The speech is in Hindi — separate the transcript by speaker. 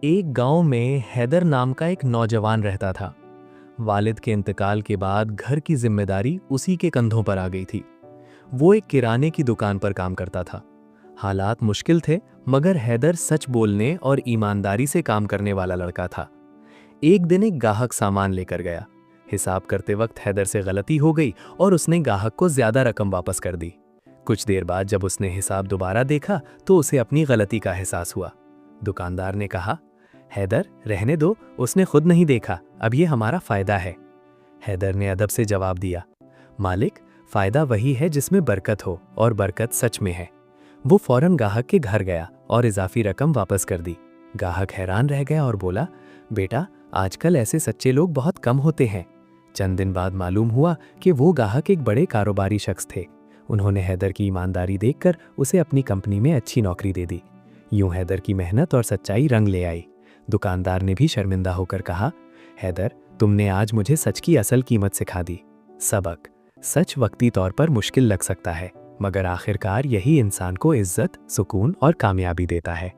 Speaker 1: एक गांव में हैदर नाम का एक नौजवान रहता था। वालिद के इंतकाल के बाद घर की जिम्मेदारी उसी के कंधों पर आ गई थी। वो एक किराने की दुकान पर काम करता था। हालात मुश्किल थे, मगर हैदर सच बोलने और ईमानदारी से काम करने वाला लड़का था। एक दिन एक गाहक सामान लेकर गया। हिसाब करते वक्त हैदर से गलती हो गई और उसने गाहक को ज्यादा रकम वापस कर दी। कुछ देर बाद जब उसने हिसाब दोबारा देखा तो उसे अपनी गलती का एहसास हुआ। दुकानदार ने कहा, हैदर रहने दो, उसने खुद नहीं देखा, अब ये हमारा फायदा है। हैदर ने अदब से जवाब दिया, मालिक, फायदा वही है जिसमें बरकत हो, और बरकत सच में है। वो फौरन गाहक के घर गया और इजाफी रकम वापस कर दी। गाहक हैरान रह गया और बोला, बेटा, आजकल ऐसे सच्चे लोग बहुत कम होते हैं। चंद दिन बाद मालूम हुआ कि वो गाहक एक बड़े कारोबारी शख्स थे। उन्होंने हैदर की ईमानदारी देखकर उसे अपनी कंपनी में अच्छी नौकरी दे दी। यूं हैदर की मेहनत और सच्चाई रंग ले आई। दुकानदार ने भी शर्मिंदा होकर कहा, हैदर, तुमने आज मुझे सच की असल कीमत सिखा दी। सबक: सच वक्ती तौर पर मुश्किल लग सकता है, मगर आखिरकार यही इंसान को इज्जत, सुकून और कामयाबी देता है।